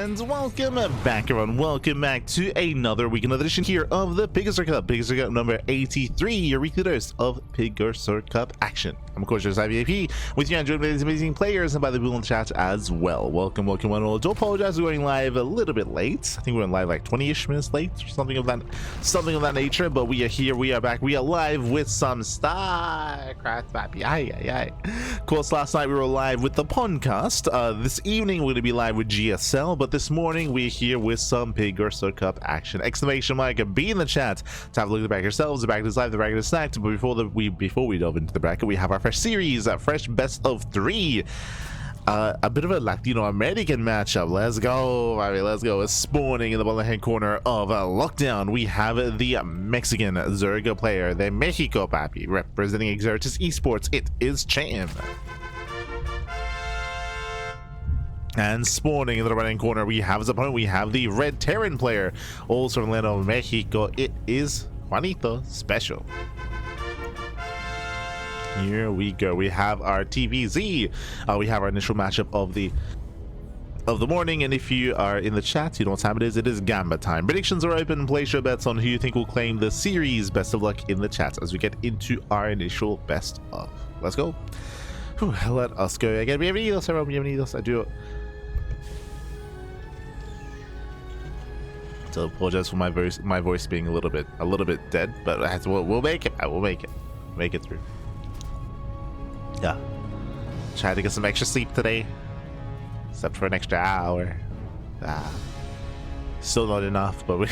and welcome back, everyone. Welcome back to another week, another edition here of the PiGosaur Cup. PiGosaur Cup number 83, your weekly dose of PiGosaur Cup action. I'm of course your VIP with you, enjoying these amazing players, and by the people in the chat as well. Welcome, one and all. Do apologize for going live a little bit late. I think we went live like 20-ish minutes late, or something of that nature. But we are here, we are back, we are live with some StarCraft, baby. Aye. Of course, last night we were live with the podcast. This evening we're going to be live with GSL, but this morning we're here with some PiGosaur Cup action. Exclamation mark, be in the chat to have a look at the bracket yourselves. The bracket is live, the bracket is stacked. But before we delve into the bracket, we have our fresh series, fresh best of 3. A bit of a Latino American matchup. Let's go, baby, let's go. It's spawning in the bottom hand corner of Lockdown. We have the Mexican Zergo player, the Mexico papi, representing Exertus Esports. It is Cham. And spawning in the right hand corner, we have his opponent. We have the Red Terran player, also from Land Mexico. It is Juanito SpeCial. Here we go. We have our TvZ. We have our initial matchup of the morning, and if you are in the chat, you know what time it is. It is Gamba time. Predictions are open. Place your bets on who you think will claim the series. Best of luck in the chat as we get into our initial best of. Let's go. Whew, let us go again. Bienvenidos, everyone. Bienvenidos. I do to apologize for my voice being a little bit dead, but we'll make it. I will make it through. Yeah, tried to get some extra sleep today, except for an extra hour. Still not enough, but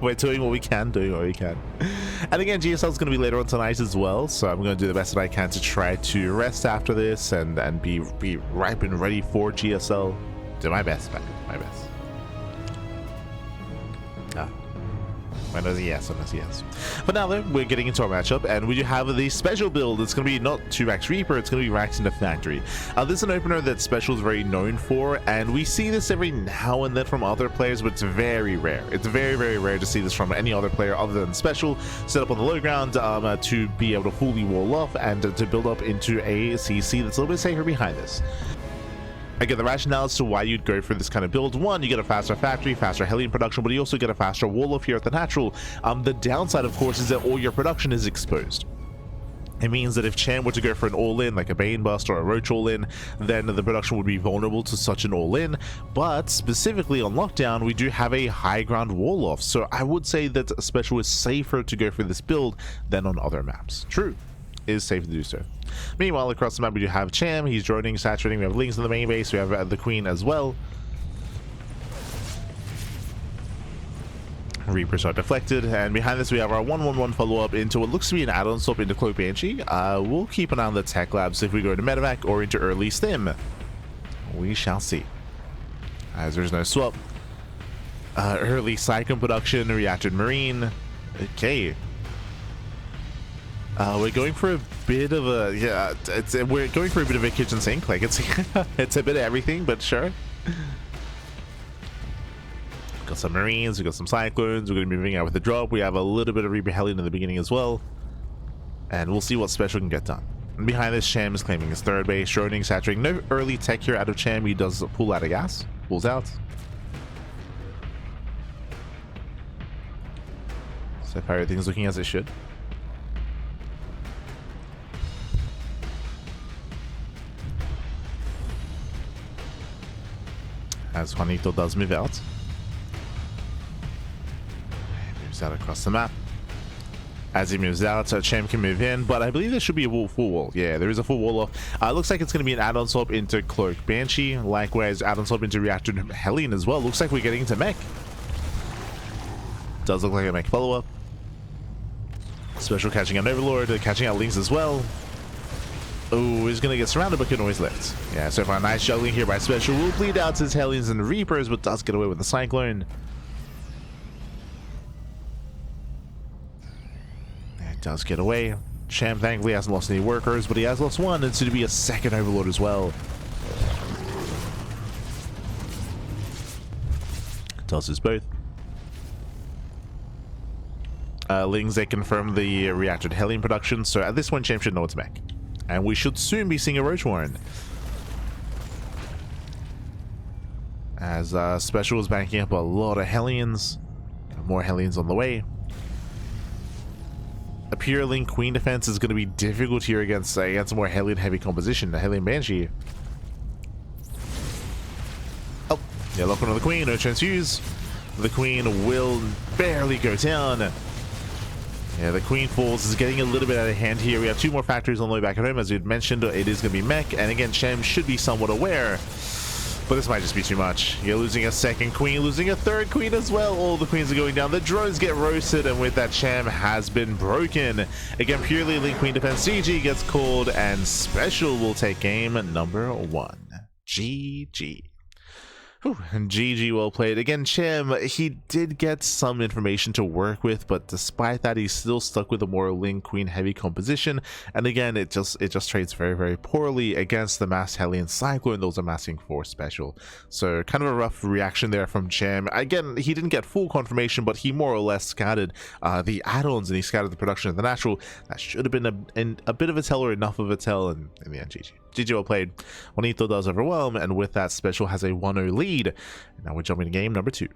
we're doing what we can. And again, GSL is going to be later on tonight as well, so I'm going to do the best that I can to try to rest after this and be ripe and ready for GSL. Do my best, man. My best. Yes. But now then, we're getting into our matchup, and we do have the special build. It's going to be not 2-Rax Reaper, it's going to be Rax into Factory. This is an opener that SpeCial is very known for, and we see this every now and then from other players, but it's very rare. It's very, very rare to see this from any other player other than SpeCial, set up on the low ground to be able to fully wall off and to build up into a CC that's a little bit safer behind this. Again, the rationale as to why you'd go for this kind of build: one, you get a faster factory, faster Hellion production, but you also get a faster wall off here at the natural. The downside, of course, is that all your production is exposed. It means that if Cham were to go for an all-in, like a Bane Bust or a Roach all-in, then the production would be vulnerable to such an all-in. But specifically on Lockdown, we do have a high ground wall off, so I would say that SpeCial is safer to go for this build than on other maps. True, it is safe to do so. Meanwhile, across the map we do have Cham. He's droning, saturating. We have Lings in the main base. We have the Queen as well. Reapers are deflected, and behind this we have our 1-1-1 follow-up into what looks to be an add-on swap into Cloak Banshee. We'll keep an eye on the tech labs if we go to Medevac or into early stim. We shall see, as there's no swap. Early Cyclone production, reacted Marine. Okay. We're going for a bit of a we're going for a bit of a kitchen sink. Like it's it's a bit of everything, but sure. Got some Marines, we got some Cyclones. We're going to be moving out with the drop. We have a little bit of Reaper Hellion in the beginning as well, and we'll see what SpeCial can get done. And behind this, Cham is claiming his third base, droning, saturating. No early tech here out of Cham. He does pull out of gas, pulls out. So far everything's looking as it should. As Juanito does move out. He moves out across the map. As he moves out, Cham can move in, but I believe there should be a full wall. Yeah, there is a full wall off. Looks like it's going to be an add-on swap into Cloak Banshee. Likewise, add-on swap into Reactor Hellion as well. Looks like we're getting into mech. Does look like a mech follow-up. SpeCial catching an Overlord, catching out Lings as well. Oh, he's gonna get surrounded but can always lift. Yeah, so far nice juggling here by SpeCial. Will bleed out his Hellions and Reapers, but does get away with the Cyclone. It does get away. Cham thankfully hasn't lost any workers, but he has lost one, and soon to be a second Overlord as well. Tosses both. Lings, they confirm the reacted Hellion production, so at this point Cham should know it's mech. And we should soon be seeing a Roach Warren. as SpeCial is backing up a lot of Hellions. More Hellions on the way. A pure link queen defense is going to be difficult here against more Hellion heavy composition. The Hellion Banshee. Oh, yeah, lock onto the queen, no transfuse. The queen will barely go down. Yeah, the queen falls is getting a little bit out of hand here. We have 2 more factories on the way back at home. As we had mentioned, it is going to be mech. And again, Cham should be somewhat aware. But this might just be too much. You're losing a second queen, losing a third queen as well. All the queens are going down. The drones get roasted, and with that, Cham has been broken. Again, purely link queen defense. GG gets called, and SpeCial will take game number 1. GG. Whew, and GG, well played. Again, Cham, he did get some information to work with, but despite that, he's still stuck with a more link queen heavy composition. And again, it just trades very, very poorly against the masked Hellion Cyclone. Those are masking for SpeCial. So kind of a rough reaction there from Cham. Again, he didn't get full confirmation, but he more or less scattered the add-ons, and he scattered the production of the natural. That should have been a bit of a tell, or enough of a tell, and in the end, GG. GG, well played. Juanito does overwhelm, and with that, SpeCial has a 1-0 lead. Now we're jumping to game number 2.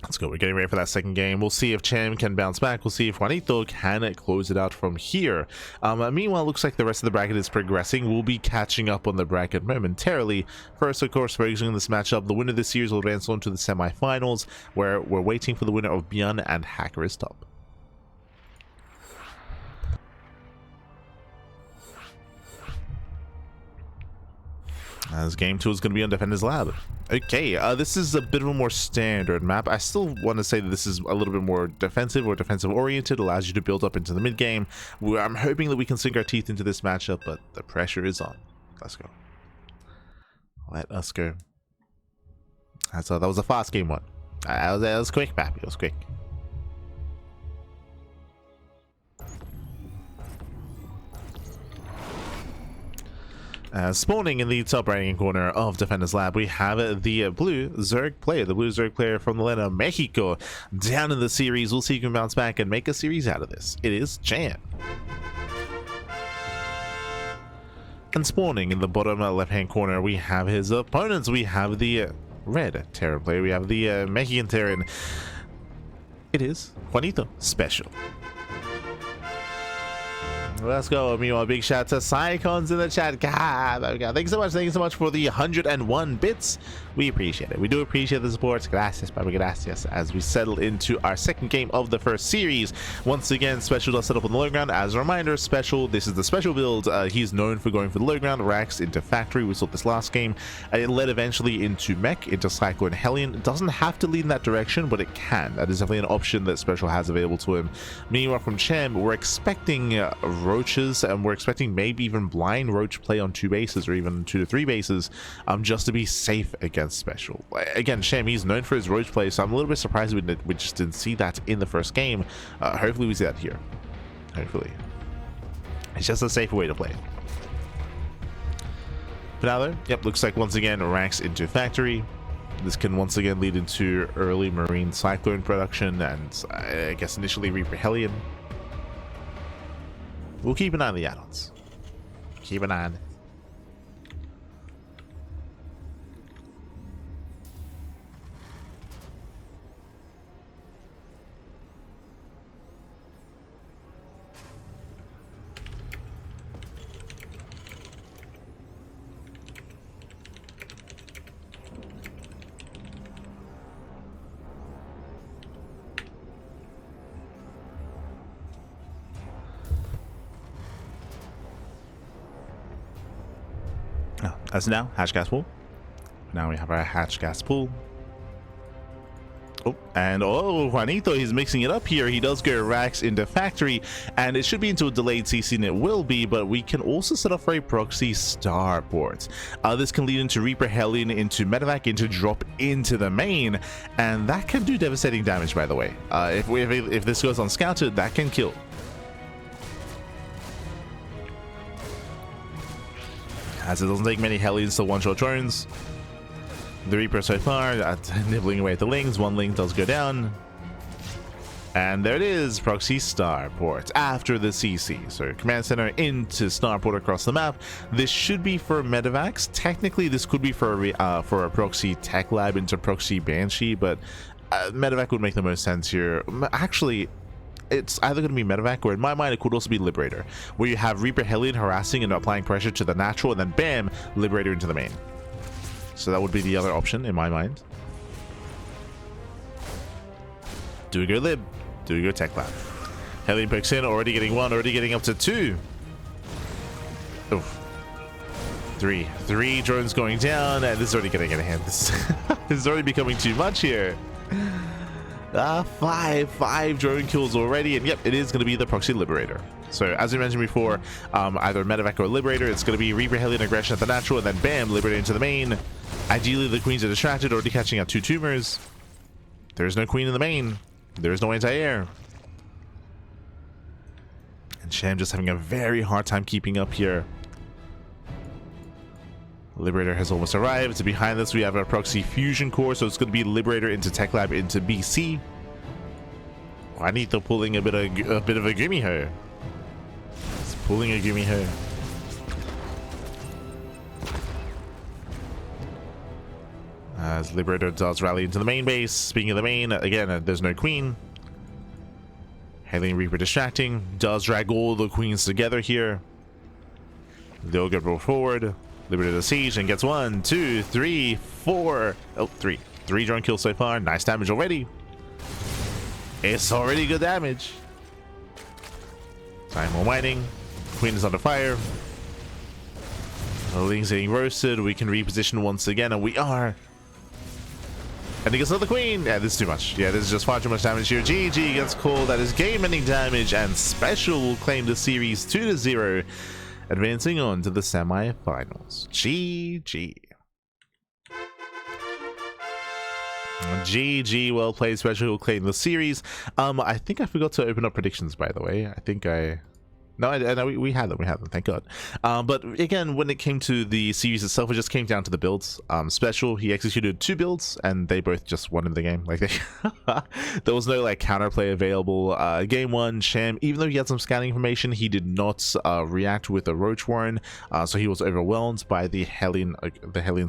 Let's go. We're getting ready for that second game. We'll see if Cham can bounce back. We'll see if Juanito can close it out from here. Meanwhile, looks like the rest of the bracket is progressing. We'll be catching up on the bracket momentarily. First, of course, focusing on this matchup. The winner of this series will advance on to the semifinals, where we're waiting for the winner of Björn and Hacker is Top. As game 2 is going to be on Defender's Lab. Okay, this is a bit of a more standard map. I still want to say that this is a little bit more defensive or defensive oriented, allows you to build up into the mid game. I'm hoping that we can sink our teeth into this matchup, but the pressure is on. Let's go. Let us go. So that was a fast game 1. That was quick, map. It was quick. Spawning in the top right hand corner of Defender's Lab, we have the blue Zerg player from the land of Mexico down in the series. We'll see if he can bounce back and make a series out of this. It is Cham. And spawning in the bottom left hand corner, we have his opponents. We have the red Terran player, we have the Mexican Terran. It is Juanito SpeCial. Let's go. Meanwhile, big shout to Psycons in the chat. God, thank you so much for the 101 bits. We appreciate it. We do appreciate the support. Gracias, baby, gracias. As we settle into our second game of the first series. Once again, SpeCial does set up on the low ground. As a reminder, SpeCial, this is the SpeCial build. He's known for going for the low ground, racks into factory. We saw this last game. It led eventually into mech, into Cyclone Hellion. It doesn't have to lead in that direction, but it can. That is definitely an option that SpeCial has available to him. Meanwhile, from Cham, we're expecting roaches, and we're expecting maybe even blind roach play on 2 bases, or even 2 to 3 bases, just to be safe against SpeCial. Again, Cham, he's known for his roach play, so I'm a little bit surprised we just didn't see that in the first game. Hopefully we see that here. Hopefully. It's just a safer way to play. But now though, yep, looks like once again racks into factory. This can once again lead into early Marine Cyclone production, and I guess initially Reaper Hellion. We'll keep an eye on the add-ons. Keep an eye on it. As now, hatch gas pool. Now we have our hatch gas pool. Oh, and Juanito, he's mixing it up here. He does go racks into factory, and it should be into a delayed CC, and it will be, but we can also set up for a proxy starport. This can lead into Reaper Hellion, into medevac, into drop into the main, and that can do devastating damage, by the way. If this goes unscouted, that can kill. As it doesn't take many Hellions to one-shot drones. The Reaper so far nibbling away at the Lings. 1 Ling does go down. And there it is, proxy starport after the CC. So command center into starport across the map. This should be for medevacs. Technically, this could be for a proxy tech lab into proxy banshee, but medevac would make the most sense here. Actually, it's either going to be medevac, or in my mind, it could also be liberator, where you have Reaper Hellion harassing and applying pressure to the natural, and then bam, liberator into the main. So that would be the other option in my mind. Do we go lib? Do we go tech lab? Hellion pokes in, already getting 1, already getting up to 2. Oof. 3 drones going down, and this is already getting in hand. This is already becoming too much here. 5 drone kills already, and yep, it is going to be the proxy liberator. So as we mentioned before, either medevac or liberator, it's going to be Reaper Hellion aggression at the natural, and then bam, liberator into the main. Ideally, the queens are distracted, already catching out 2 tumors. There's no queen in the main. There's no anti-air. And Cham just having a very hard time keeping up here. Liberator has almost arrived. Behind this, we have our proxy fusion core, so it's going to be liberator into tech lab into BC. Juanito pulling a bit of a gimme her. It's pulling a gimme her. As liberator does rally into the main base. Speaking of the main, again, there's no queen. Hellion Reaper distracting. Does drag all the queens together here. They'll get rolled forward. Liberator the siege and gets 1, 2, 3, 4. Oh, 3 drone kills so far. Nice damage already. It's already good damage. Time more mining. Queen is under fire. Ling's getting roasted. We can reposition once again, and we are. And he gets another queen. Yeah, this is too much. Yeah, this is just far too much damage here. GG gets called. That is game-ending damage, and SpeCial will claim the series 2-0, advancing on to the semi-finals. GG. GG, well played. SpeCial will claim the series. I think I forgot to open up predictions, by the way. I think I... No, we had them, thank God. But again, when it came to the series itself, it just came down to the builds. SpeCial, he executed 2 builds, and they both just won in the game. Like, there was no like counterplay available. Game 1, Cham, even though he had some scanning information, he did not react with a Roach Warren, so he was overwhelmed by the Hellion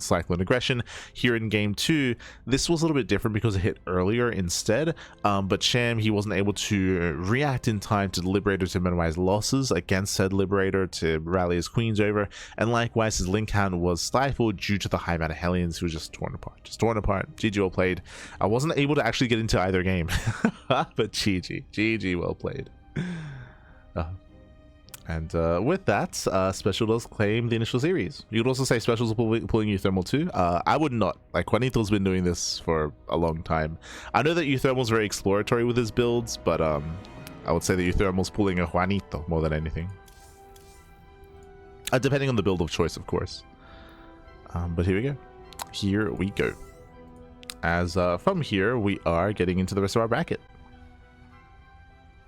Cyclone aggression. Here in Game 2, this was a little bit different because it hit earlier instead. But Cham, he wasn't able to react in time to the Liberator to minimize losses against said Liberator to rally his queens over, and likewise his link count was stifled due to the high amount of Hellions who were just torn apart. GG, well played. I wasn't able to actually get into either game, but GG, well played. And with that, SpeCial does claim the initial series. You could also say SpeCial's pulling Euthermal too. I would not. Like, Juanito's been doing this for a long time. I know that Euthermal's very exploratory with his builds, but I would say that Euthermal's pulling a Juanito more than anything. Depending on the build of choice, of course. But here we go. As from here, we are getting into the rest of our bracket.